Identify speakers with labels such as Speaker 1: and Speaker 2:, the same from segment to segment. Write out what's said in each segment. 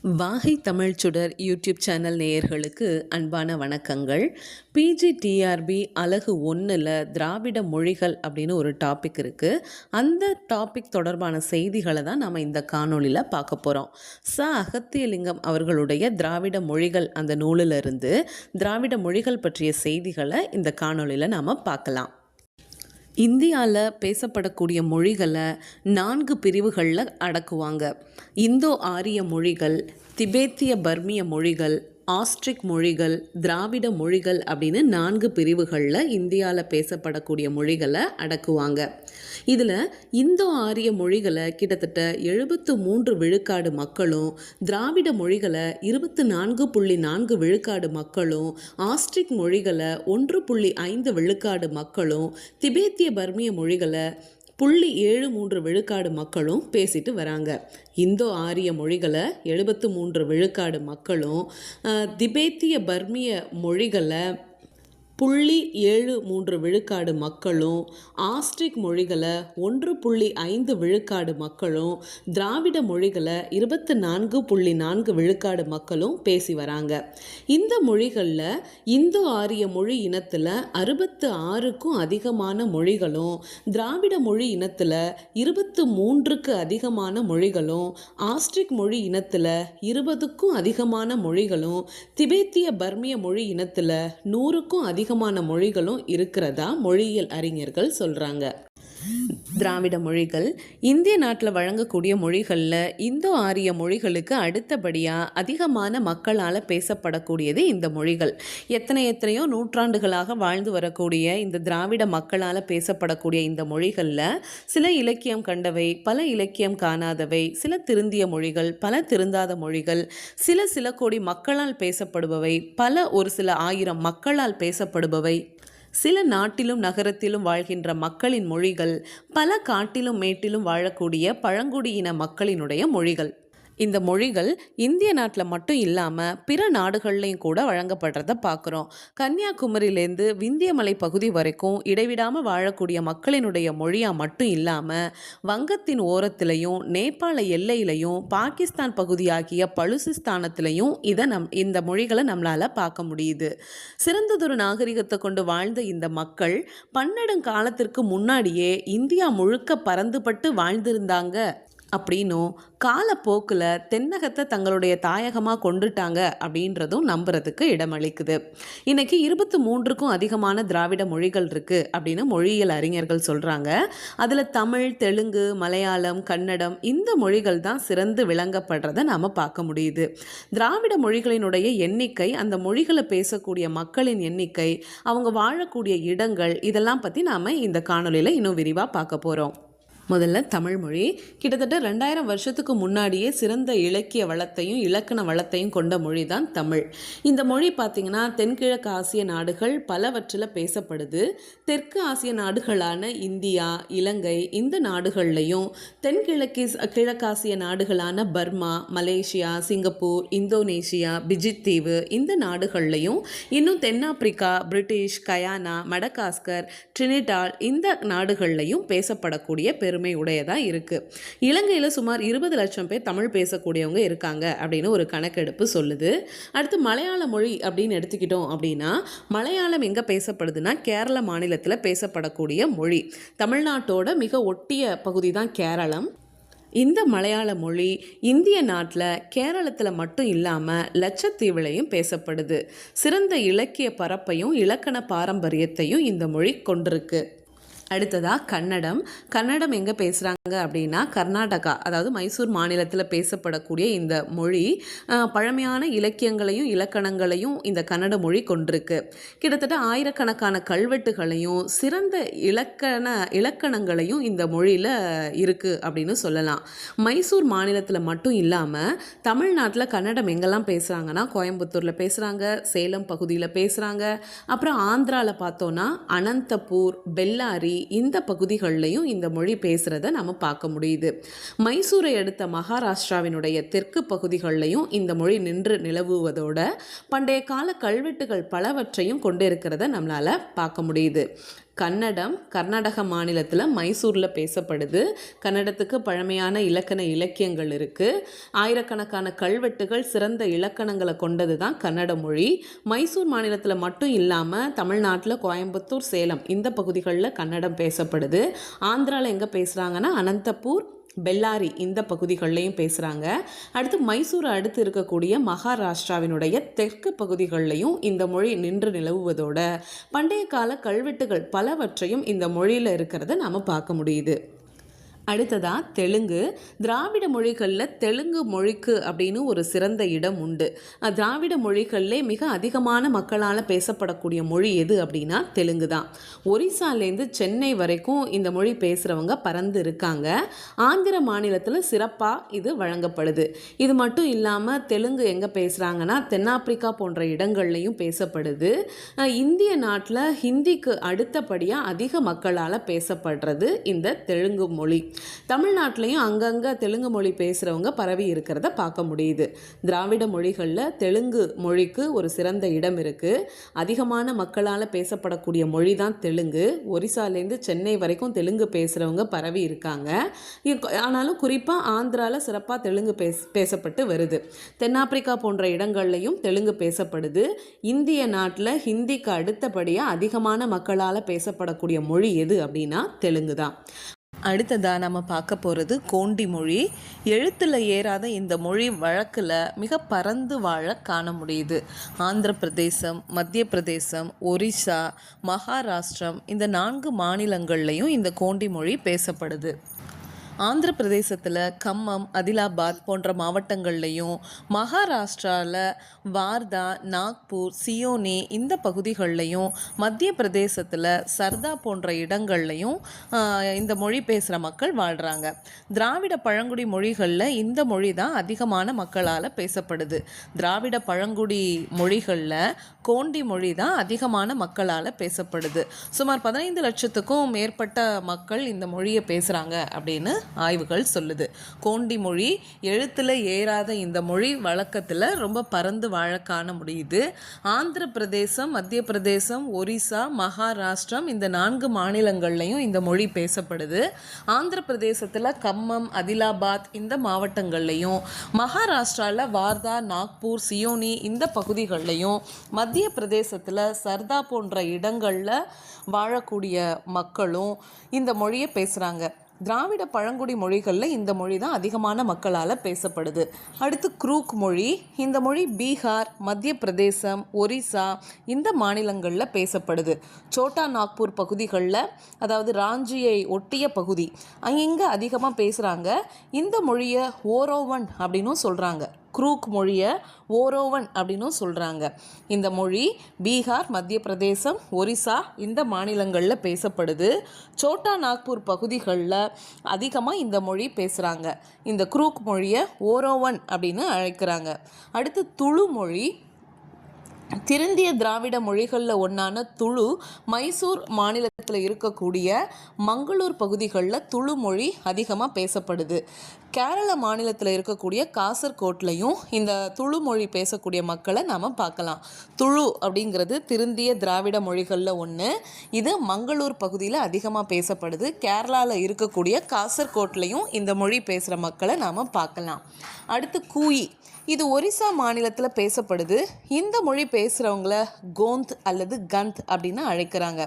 Speaker 1: வாகை தமிழ் சுடர் YouTube channel நேயர்களுக்கு அன்பான வணக்கங்கள். பிஜிடிஆர்பி அலகு 1ல் திராவிட மொழிகள் அப்படின்னு ஒரு டாபிக் இருக்குது. அந்த டாபிக் தொடர்பான செய்திகளை தான் நம்ம இந்த காணொளியில் பார்க்க போகிறோம். அகத்தியலிங்கம் அவர்களுடைய திராவிட மொழிகள் அந்த நூலிலிருந்து திராவிட மொழிகள் பற்றிய செய்திகளை இந்த காணொளியில் நாம் பார்க்கலாம். இந்தியாவில் பேசப்படக்கூடிய மொழிகளை 4 பிரிவுகளில் அடக்குவாங்க. இந்தோ ஆரிய மொழிகள், திபேத்திய பர்மிய மொழிகள், ஆஸ்ட்ரிக் மொழிகள், திராவிட மொழிகள் அப்படின்னு 4 பிரிவுகளில் இந்தியாவில் பேசப்படக்கூடிய மொழிகளை அடக்குவாங்க. இதில் இந்தோ ஆரிய மொழிகளை கிட்டத்தட்ட 73 விழுக்காடு மக்களும், திராவிட மொழிகளை 24.4 விழுக்காடு மக்களும், ஆஸ்ட்ரிக் மொழிகளை 1.5 விழுக்காடு மக்களும், திபேத்திய பர்மிய மொழிகளை 0.73 விழுக்காடு மக்களும் பேசிட்டு வராங்க. இந்தோ ஆரிய மொழிகளை 73 விழுக்காடு மக்களும், திபேத்திய பர்மிய மொழிகளை 0.73 விழுக்காடு மக்களும், ஆஸ்ட்ரிக் மொழிகளை 1.5 விழுக்காடு மக்களும், திராவிட மொழிகளை 24.4 விழுக்காடு மக்களும் பேசி வராங்க. இந்த மொழிகளில் இந்தோ ஆரிய மொழி இனத்தில் 66க்கும் அதிகமான மொழிகளும், திராவிட மொழி இனத்தில் 23க்கு அதிகமான மொழிகளும், ஆஸ்ட்ரிக் மொழி இனத்தில் 20க்கும் அதிகமான மொழிகளும், திபேத்திய பர்மிய மொழி இனத்தில் 100க்கும் அதிகமான மொழிகளும் இருக்கிறதா மொழியியல் அறிஞர்கள் சொல்றாங்க. திராவிட மொழிகள் இந்திய நாட்டில் வழங்கக்கூடிய மொழிகளில் இந்தோ ஆரிய மொழிகளுக்கு அடுத்தபடியாக அதிகமான மக்களால் பேசப்படக்கூடியது இந்த மொழிகள். எத்தனையோ நூற்றாண்டுகளாக வாழ்ந்து வரக்கூடிய இந்த திராவிட மக்களால் பேசப்படக்கூடிய இந்த மொழிகளில் சில இலக்கியம் கண்டவை, பல இலக்கியம் காணாதவை, சில திருந்திய மொழிகள், பல திருந்தாத மொழிகள், சில கோடி மக்களால் பேசப்படுபவை, பல ஒரு சில ஆயிரம் மக்களால் பேசப்படுபவை, சில நாட்டிலும் நகரத்திலும் வாழ்கின்ற மக்களின் மொழிகள், பல காட்டிலும் மேட்டிலும் வாழக்கூடிய பழங்குடியின மக்களினுடைய மொழிகள். இந்த மொழிகள் இந்திய நாட்டில் மட்டும் இல்லாமல் பிற நாடுகள்லையும் கூட வழங்கப்படுறத பார்க்குறோம். கன்னியாகுமரியிலேருந்து விந்தியமலை பகுதி வரைக்கும் இடைவிடாமல் வாழக்கூடிய மக்களினுடைய மொழியாக மட்டும் இல்லாமல் வங்கத்தின் ஓரத்திலையும், நேபாள எல்லையிலையும், பாகிஸ்தான் பகுதியாகிய பலுசிஸ்தானத்திலையும் இந்த மொழிகளை நம்மளால் பார்க்க முடியுது. சிறந்ததொரு நாகரிகத்தை கொண்டு வாழ்ந்த இந்த மக்கள் பன்னெடுங்காலத்திற்கு முன்னாடியே இந்தியா முழுக்க பறந்துபட்டு வாழ்ந்திருந்தாங்க அப்படின்னும், காலப்போக்கில் தென்னகத்தை தங்களுடைய தாயகமாக கொண்டுட்டாங்க அப்படின்றதும் நம்புறதுக்கு இடமளிக்குது. இன்னைக்கு 23க்கும் அதிகமான திராவிட மொழிகள் இருக்குது அப்படின்னு மொழியியல் அறிஞர்கள் சொல்கிறாங்க. அதில் தமிழ், தெலுங்கு, மலையாளம், கன்னடம் இந்த மொழிகள் தான் சிறந்து விளங்கப்படுறதை நாம் பார்க்க முடியுது. திராவிட மொழிகளினுடைய எண்ணிக்கை, அந்த மொழிகளை பேசக்கூடிய மக்களின் எண்ணிக்கை, அவங்க வாழக்கூடிய இடங்கள், இதெல்லாம் பற்றி நாம் இந்த காணொலியில் இன்னும் விரிவாக பார்க்க போகிறோம். முதல்ல தமிழ் மொழி கிட்டத்தட்ட 2000 வருஷத்துக்கு முன்னாடியே சிறந்த இலக்கிய வளத்தையும் இலக்கண வளத்தையும் கொண்ட மொழி தான் தமிழ். இந்த மொழி பார்த்திங்கன்னா தென்கிழக்கு ஆசிய நாடுகள் பலவற்றில் பேசப்படுது. தெற்கு ஆசிய நாடுகளான இந்தியா, இலங்கை இந்த நாடுகள்லையும், கிழக்காசிய நாடுகளான பர்மா, மலேசியா, சிங்கப்பூர், இந்தோனேஷியா, பிஜித் தீவு இந்த நாடுகள்லையும், இன்னும் தென்னாப்பிரிக்கா, பிரிட்டிஷ் கயானா, மடகாஸ்கர், ட்ரினிடாட் இந்த நாடுகள்லையும் பேசப்படக்கூடிய பெருமை உடையதாக இருக்குது. இலங்கையில் சுமார் 20 லட்சம் பேர் தமிழ் பேசக்கூடியவங்க இருக்காங்க அப்படின்னு ஒரு கணக்கெடுப்பு சொல்லுது. அடுத்து மலையாள மொழி அப்படின்னு எடுத்துக்கிட்டோம் அப்படின்னா, மலையாளம் எங்கே பேசப்படுதுன்னா கேரள மாநிலத்தில் பேசப்படக்கூடிய மொழி. தமிழ்நாட்டோட மிக ஒட்டிய பகுதி தான் கேரளம். இந்த மலையாள மொழி இந்திய நாட்டில் கேரளத்தில் மட்டும் இல்லாமல் லட்சத்தீவுலையும் பேசப்படுது. சிறந்த இலக்கிய பரப்பையும் இலக்கண பாரம்பரியத்தையும் இந்த மொழி கொண்டிருக்கு. அடுத்ததாக கன்னடம் எங்கே பேசுகிறாங்க அப்படின்னா கர்நாடகா, அதாவது மைசூர் மாநிலத்தில் பேசப்படக்கூடிய இந்த மொழி பழமையான இலக்கியங்களையும் இலக்கணங்களையும் இந்த கன்னட மொழி கொண்டிருக்கு. கிட்டத்தட்ட ஆயிரக்கணக்கான கல்வெட்டுகளையும் சிறந்த இலக்கணங்களையும் இந்த மொழியில் இருக்குது அப்படின்னு சொல்லலாம். மைசூர் மாநிலத்தில் மட்டும் இல்லாமல் தமிழ்நாட்டில் கன்னடம் எங்கெல்லாம் பேசுகிறாங்கன்னா கோயம்புத்தூரில் பேசுகிறாங்க, சேலம் பகுதியில் பேசுகிறாங்க, அப்புறம் ஆந்திராவில் பார்த்தோன்னா அனந்தபூர், பெல்லாரி இந்த பகுதிகளிலையும் இந்த மொழி பேசுகிறத நம்ம பார்க்க முடியுது. மைசூரை அடுத்த மகாராஷ்டிராவினுடைய தெற்கு பகுதிகளிலையும் இந்த மொழி நின்று நிலவுவதோட பண்டைய கால கல்வெட்டுகள் பலவற்றையும் கொண்டிருக்கிறத நம்மளால் பார்க்க முடியுது. கன்னடம் கர்நாடக மாநிலத்தில் மைசூரில் பேசப்படுது. கன்னடத்துக்கு பழமையான இலக்கண இலக்கியங்கள் இருக்குது. ஆயிரக்கணக்கான கல்வெட்டுகள் சிறந்த இலக்கணங்களை கொண்டது தான் கன்னட மொழி. மைசூர் மாநிலத்தில் மட்டும் இல்லாமல் தமிழ்நாட்டில் கோயம்புத்தூர், சேலம் இந்த பகுதிகளில் கன்னடம் பேசப்படுது. ஆந்திராவில் எங்கே பேசுகிறாங்கன்னா அனந்தபூர், பெல்லாரி இந்த பகுதிகள்லையும் பேசுகிறாங்க. அடுத்து மைசூரை அடுத்து இருக்கக்கூடிய மகாராஷ்டிராவினுடைய தெற்கு பகுதிகள்லையும் இந்த மொழி நின்று நிலவுவதோட பண்டைய கால கல்வெட்டுகள் பலவற்றையும் இந்த மொழியில் இருக்கிறத நாம் பார்க்க முடியுது. அடுத்ததாக தெலுங்கு. திராவிட மொழிகளில் தெலுங்கு மொழிக்கு அப்படின்னு ஒரு சிறந்த இடம் உண்டு. திராவிட மொழிகளிலே மிக அதிகமான மக்களால் பேசப்படக்கூடிய மொழி எது அப்படின்னா தெலுங்கு தான். ஒரிசாலேருந்து சென்னை வரைக்கும் இந்த மொழி பேசுகிறவங்க பறந்து இருக்காங்க. ஆந்திர மாநிலத்தில் சிறப்பாக இது வழங்கப்படுது. இது மட்டும் இல்லாமல் தெலுங்கு எங்கே பேசுகிறாங்கன்னா தென்னாப்பிரிக்கா போன்ற இடங்கள்லையும் பேசப்படுது. இந்திய நாட்டில் ஹிந்திக்கு அடுத்தபடியாக அதிக மக்களால் பேசப்படுறது இந்த தெலுங்கு மொழி. தமிழ்நாட்டிலையும் அங்கங்கே தெலுங்கு மொழி பேசுகிறவங்க பரவி இருக்கிறத பார்க்க முடியுது. திராவிட மொழிகளில் தெலுங்கு மொழிக்கு ஒரு சிறந்த இடம் இருக்குது. அதிகமான மக்களால் பேசப்படக்கூடிய மொழி தான் தெலுங்கு. ஒரிசாலேருந்து சென்னை வரைக்கும் தெலுங்கு பேசுகிறவங்க பரவி இருக்காங்க. ஆனாலும் குறிப்பாக ஆந்திராவில் சிறப்பாக தெலுங்கு பேசப்பட்டு வருது. தென்னாப்பிரிக்கா போன்ற இடங்கள்லையும் தெலுங்கு பேசப்படுது. இந்திய நாட்டில் ஹிந்திக்கு அடுத்தபடியாக அதிகமான மக்களால் பேசப்படக்கூடிய மொழி எது அப்படின்னா தெலுங்கு தான். அடுத்ததாக நம்ம பார்க்க போகிறது கோண்டி மொழி. எழுத்தில் ஏறாத இந்த மொழி வழக்கில் மிக பரந்து வாழ காண முடியுது. ஆந்திர பிரதேசம், மத்திய பிரதேசம், ஒரிசா, மகாராஷ்டிரம் இந்த 4 மாநிலங்கள்லையும் இந்த கோண்டி மொழி பேசப்படுது. ஆந்திர பிரதேசத்தில் கம்மம், அதிலாபாத் போன்ற மாவட்டங்கள்லையும், மகாராஷ்டிராவில் வார்தா, நாக்பூர், சியோனி இந்த பகுதிகள்லையும், மத்திய பிரதேசத்தில் சர்தா போன்ற இடங்கள்லையும் இந்த மொழி பேசுகிற மக்கள் வாழ்கிறாங்க. திராவிட பழங்குடி மொழிகளில் இந்த மொழி தான் அதிகமான மக்களால் பேசப்படுது. திராவிட பழங்குடி மொழிகளில் கோண்டி மொழி தான் அதிகமான மக்களால் பேசப்படுது. சுமார் 15 லட்சத்துக்கும் மேற்பட்ட மக்கள் இந்த மொழியை பேசுகிறாங்க அப்படின்னு ஆய்வுகள் சொல்லுது. கோண்டி மொழி எழுத்தில் ஏறாத இந்த மொழி வழக்கத்தில் ரொம்ப பறந்து வாழ காண முடியுது. ஆந்திர பிரதேசம், மத்திய பிரதேசம், ஒரிசா, மகாராஷ்டிரம் இந்த 4 மாநிலங்கள்லையும் இந்த மொழி பேசப்படுது. ஆந்திர பிரதேசத்தில் கம்மம், அதிலாபாத் இந்த மாவட்டங்கள்லையும், மகாராஷ்டிராவில் வார்தா, நாக்பூர், சியோனி இந்த பகுதிகள்லையும், மத்திய பிரதேசத்தில் சர்தா போன்ற இடங்களில் வாழக்கூடிய மக்களும் இந்த மொழியை பேசுகிறாங்க. திராவிட பழங்குடி மொழிகளில் இந்த மொழி தான் அதிகமான மக்களால் பேசப்படுது. அடுத்து குரூக் மொழி. இந்த மொழி பீகார், மத்திய பிரதேசம், ஒரிசா இந்த மாநிலங்களில் பேசப்படுது. சோட்டா நாக்பூர் பகுதிகளில், அதாவது ராஞ்சியை ஒட்டிய பகுதி அங்கே அதிகமாக பேசுகிறாங்க. இந்த மொழியை ஓரோவன் அப்படின்னும் சொல்கிறாங்க. குரூக் மொழியை ஓரோவன் அப்படின்னும் சொல்கிறாங்க. இந்த மொழி பீகார், மத்திய பிரதேசம், ஒரிசா இந்த மாநிலங்களில் பேசப்படுது. சோட்டா நாக்பூர் பகுதிகளில் அதிகமாக இந்த மொழி பேசுகிறாங்க. இந்த குரூக் மொழியை ஓரோவன் அப்படின்னு அழைக்கிறாங்க. அடுத்து துளு மொழி. திருந்திய திராவிட மொழிகளில் ஒன்றான துளு மைசூர் மாநிலத்தில் இருக்கக்கூடிய மங்களூர் பகுதிகளில் துளு மொழி அதிகமாக பேசப்படுது. கேரள மாநிலத்தில் இருக்கக்கூடிய காசர்கோட்லையும் இந்த துளு மொழி பேசக்கூடிய மக்களை நாம் பார்க்கலாம். துளு அப்படிங்கிறது திருந்திய திராவிட மொழிகளில் ஒன்று. இது மங்களூர் பகுதியில் அதிகமாக பேசப்படுது. கேரளாவில் இருக்கக்கூடிய காசர்கோட்லையும் இந்த மொழி பேசுகிற மக்களை நாம் பார்க்கலாம். அடுத்து கூயி. இது ஒரிசா மாநிலத்தில் பேசப்படுது. இந்த மொழி பேசுகிறவங்கள கோந்த் அல்லது கந்த் அப்படின்னு அழைக்கிறாங்க.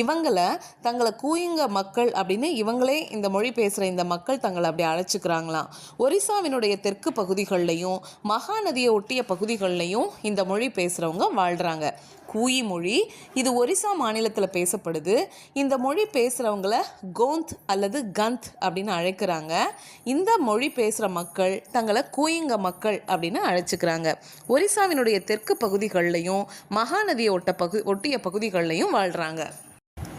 Speaker 1: இவங்களை தங்களை கூயிங்க மக்கள் அப்படின்னு இவங்களே இந்த மொழி பேசுகிற இந்த மக்கள் தங்களை அப்படி அழைச்சிக்கிறாங்களாம். ஒரிசாவினுடைய தெற்கு பகுதிகள்லையும் மகாநதியை ஒட்டிய பகுதிகள்லையும் இந்த மொழி பேசுகிறவங்க வாழ்கிறாங்க. கூயி மொழி இது ஒரிசா மாநிலத்தில் பேசப்படுது. இந்த மொழி பேசுகிறவங்கள கோந்த் அல்லது கந்த் அப்படின்னு அழைக்கிறாங்க. இந்த மொழி பேசுகிற மக்கள் தங்களை கூயிங்க மக்கள் அப்படின்னு அழைச்சிக்கிறாங்க. ஒரிசாவினுடைய தெற்கு பகுதிகள்லையும் மகாநதியை ஒட்டிய பகுதிகள்லையும் வாழ்கிறாங்க.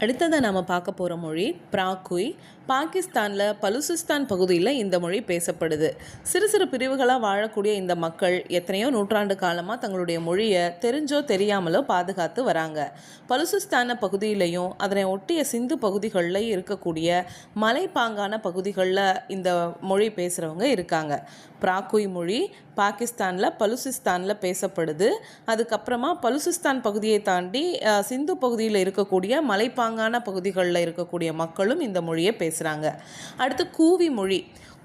Speaker 1: அடுத்ததை நாம் பார்க்க போகிற மொழி பிராக்குய். பாகிஸ்தானில் பலுசிஸ்தான் பகுதியில் இந்த மொழி பேசப்படுது. சிறு சிறு பிரிவுகளாக வாழக்கூடிய இந்த மக்கள் எத்தனையோ நூற்றாண்டு காலமாக தங்களுடைய மொழியை தெரிஞ்சோ தெரியாமலோ பாதுகாத்து வராங்க. பலுசிஸ்தான பகுதியிலையும் அதனை ஒட்டிய சிந்து பகுதிகளில் இருக்கக்கூடிய மலைப்பாங்கான பகுதிகளில் இந்த மொழி பேசுகிறவங்க இருக்காங்க. பிராக்குய் மொழி பாகிஸ்தானில் பலுசிஸ்தானில் பேசப்படுது. அதுக்கப்புறமா பலுசிஸ்தான் பகுதியை தாண்டி சிந்து பகுதியில் இருக்கக்கூடிய மலைப்பாங்கான பகுதிகளில் இருக்கக்கூடிய மக்களும் இந்த மொழியை பேசுகிறாங்க. அடுத்து கூவி மொழி.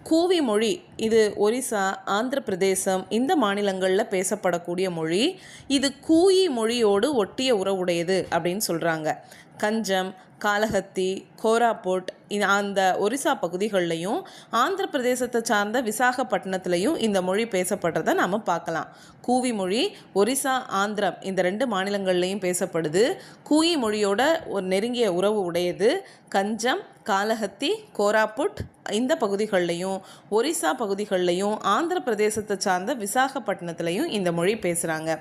Speaker 1: கூவி மொழி இது ஒரிசா, ஆந்திர பிரதேசம் இந்த மாநிலங்களில் பேசப்படக்கூடிய மொழி. இது கூயி மொழியோடு ஒட்டிய உறவுடையது அப்படின்னு சொல்கிறாங்க. கஞ்சம், காலஹத்தி, கோராபுட் அந்த ஒரிசா பகுதிகளிலையும் ஆந்திர பிரதேசத்தை சார்ந்த விசாகப்பட்டினத்துலையும் இந்த மொழி பேசப்படுறதை நாம் பார்க்கலாம். கூவி மொழி ஒரிசா, ஆந்திரம் இந்த 2 மாநிலங்கள்லையும் பேசப்படுது. கூயி மொழியோட ஒரு நெருங்கிய உறவு உடையது. கஞ்சம், காலஹத்தி, கோராபுட் இந்த பகுதிகளிலையும் ஒரிசா பகுதிகளிலையும் ஆந்திர பிரதேசத்தை சார்ந்த விசாகப்பட்டினத்துலையும் இந்த மொழி பேசுகிறாங்க.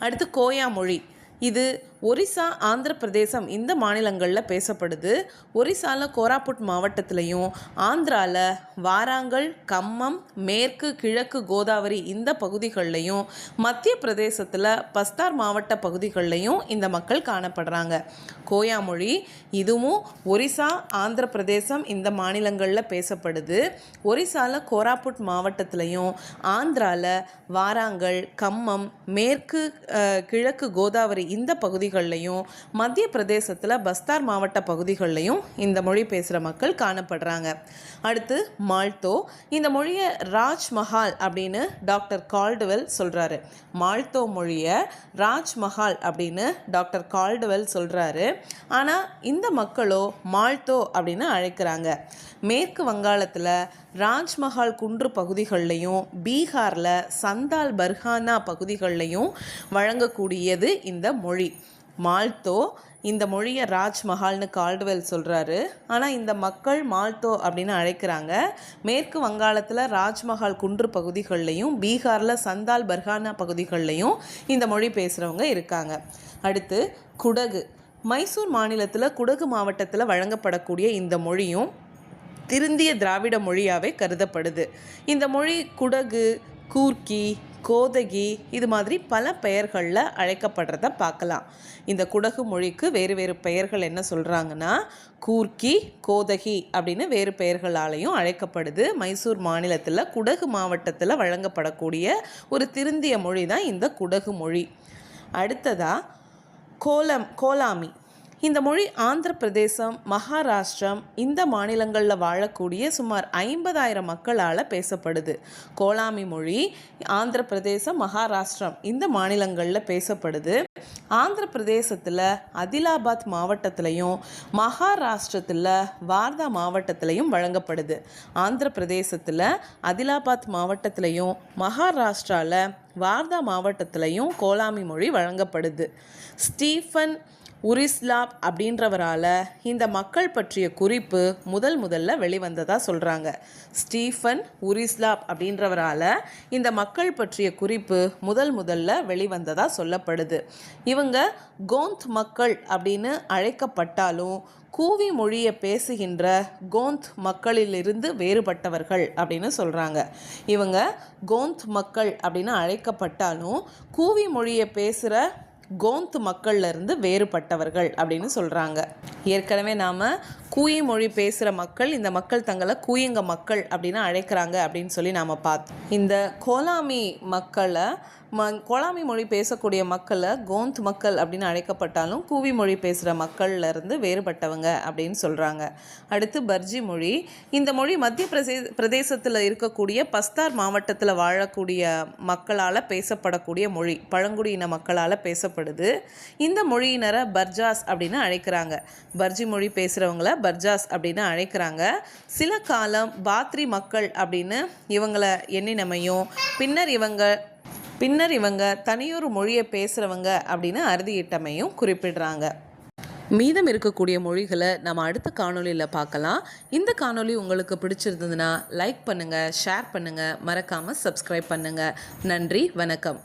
Speaker 1: அடுத்து கோயா மொழி. இது ஒரிசா, ஆந்திர பிரதேசம் இந்த மாநிலங்களில் பேசப்படுது. ஒரிசாவில் கோராபுட் மாவட்டத்திலையும் ஆந்திராவில் வாராங்கல், கம்மம், மேற்கு கிழக்கு கோதாவரி இந்த பகுதிகளிலையும் மத்திய பிரதேசத்தில் பஸ்தார் மாவட்ட பகுதிகளிலையும் இந்த மக்கள் காணப்படுறாங்க. கோயா மொழி இதுவும் ஒரிசா, ஆந்திர பிரதேசம் இந்த மாநிலங்களில் பேசப்படுது. ஒரிசாவில் கோராபுட் மாவட்டத்திலையும் ஆந்திராவில் வாராங்கல், கம்மம், மேற்கு கிழக்கு கோதாவரி இந்த பகுதிகளிலையும் மத்திய பிரதேசத்தில் பஸ்தார் மாவட்ட பகுதிகளிலையும் இந்த மொழி பேசுகிற மக்கள் காணப்படுறாங்க. அடுத்து மால்தோ. இந்த மொழியை ராஜ்மஹால் அப்படின்னு டாக்டர் கால்டுவெல் சொல்கிறாரு. மால்தோ மொழியை ராஜ்மஹால் அப்படின்னு டாக்டர் கால்டுவெல் சொல்கிறாரு. ஆனால் இந்த மக்களோ மால்தோ அப்படின்னு அழைக்கிறாங்க. மேற்கு வங்காளத்தில் ராஜ்மஹால் குன்று பகுதிகளிலையும் பீகாரில் சந்தால் பர்ஹானா பகுதிகளிலையும் வழங்கக்கூடியது இந்த மொழி. மால்தோ இந்த மொழியை ராஜ்மஹால்னு கால்டுவெல் சொல்கிறாரு. ஆனால் இந்த மக்கள் மால்தோ அப்படின்னு அழைக்கிறாங்க. மேற்கு வங்காளத்தில் ராஜ்மஹால் குன்று பகுதிகளிலையும் பீகாரில் சந்தால் பர்ஹானா பகுதிகளிலையும் இந்த மொழி பேசுகிறவங்க இருக்காங்க. அடுத்து குடகு. மைசூர் மாநிலத்தில் குடகு மாவட்டத்தில் வழங்கப்படக்கூடிய இந்த மொழியும் திருந்திய திராவிட மொழியாகவே கருதப்படுது. இந்த மொழி குடகு, கூர்க்கி, கோதகி இது மாதிரி பல பெயர்களில் அழைக்கப்படுறத பார்க்கலாம். இந்த குடகு மொழிக்கு வேறு வேறு பெயர்கள் என்ன சொல்கிறாங்கன்னா கூர்க்கி, கோதகி அப்படின்னு வேறு பெயர்களாலையும் அழைக்கப்படுது. மைசூர் மாநிலத்தில் குடகு மாவட்டத்தில் வழங்கப்படக்கூடிய ஒரு திருந்திய மொழி தான் இந்த குடகு மொழி. அடுத்ததாக கோலாமி. இந்த மொழி ஆந்திர பிரதேசம், மகாராஷ்டிரம் இந்த மாநிலங்களில் வாழக்கூடிய சுமார் 50,000 மக்களால் பேசப்படுது. கோலாமி மொழி ஆந்திர பிரதேசம், மகாராஷ்டிரம் இந்த மாநிலங்களில் பேசப்படுது. ஆந்திர பிரதேசத்தில் அதிலாபாத் மாவட்டத்திலையும் மகாராஷ்டிரத்தில் வார்தா மாவட்டத்திலையும் வழங்கப்படுது. ஆந்திர பிரதேசத்தில் அதிலாபாத் மாவட்டத்திலையும் மகாராஷ்டிராவில் வார்தா மாவட்டத்திலையும் கோலாமி மொழி வழங்கப்படுது. ஸ்டீஃபன் உரிஸ்லாப் அப்படின்றவரால் இந்த மக்கள் பற்றிய குறிப்பு முதல்ல வெளிவந்ததாக சொல்கிறாங்க. ஸ்டீஃபன் உரிஸ்லாப் அப்படின்றவரால் இந்த மக்கள் பற்றிய குறிப்பு முதல்ல வெளிவந்ததாக சொல்லப்படுது. இவங்க கோந்த் மக்கள் அப்படின்னு அழைக்கப்பட்டாலும் கூவி மொழியை பேசுகின்ற கோந்த் மக்களிலிருந்து வேறுபட்டவர்கள் அப்படின்னு சொல்கிறாங்க. இவங்க கோந்த் மக்கள் அப்படின்னு அழைக்கப்பட்டாலும் கூவி மொழியை பேசுகிற கோந்த் மக்கள்லேருந்து வேறுபட்டவர்கள் அப்படின்னு சொல்கிறாங்க. ஏற்கனவே நாம் கூயி மொழி பேசுகிற மக்கள், இந்த மக்கள் தங்களை கூயங்க மக்கள் அப்படின்னு அழைக்கிறாங்க அப்படின்னு சொல்லி நாம் பார்த்தோம். இந்த கோலாமி மக்களை கோலாமி மொழி பேசக்கூடிய மக்களை கோந்த் மக்கள் அப்படின்னு அழைக்கப்பட்டாலும் கூவி மொழி பேசுகிற மக்கள்லேருந்து வேறுபட்டவங்க அப்படின்னு சொல்கிறாங்க. அடுத்து பர்ஜி மொழி. இந்த மொழி மத்திய பிரதேசத்தில் இருக்கக்கூடிய பஸ்தார் மாவட்டத்தில் வாழக்கூடிய மக்களால் பேசப்படக்கூடிய மொழி, பழங்குடியின மக்களால் பேசப்படுது. இந்த மொழியினரை பர்ஜாஸ் அப்படின்னு அழைக்கிறாங்க. பர்ஜி மொழி பேசுகிறவங்கள பர்ஜாஸ் அப்படின்னு அழைக்கிறாங்க. சில காலம் பாத்ரி மக்கள் அப்படின்னு இவங்களை எண்ணினமையும் பின்னர் இவங்க தனியொரு மொழியை பேசுகிறவங்க அப்படின்னு அறுதியிட்டமையும் குறிப்பிடுறாங்க. மீதம் இருக்கக்கூடிய மொழிகளை நம்ம அடுத்த காணொலியில் பார்க்கலாம். இந்த காணொலி உங்களுக்கு பிடிச்சிருந்ததுன்னா லைக் பண்ணுங்கள், ஷேர் பண்ணுங்கள், மறக்காமல் சப்ஸ்கிரைப் பண்ணுங்கள். நன்றி, வணக்கம்.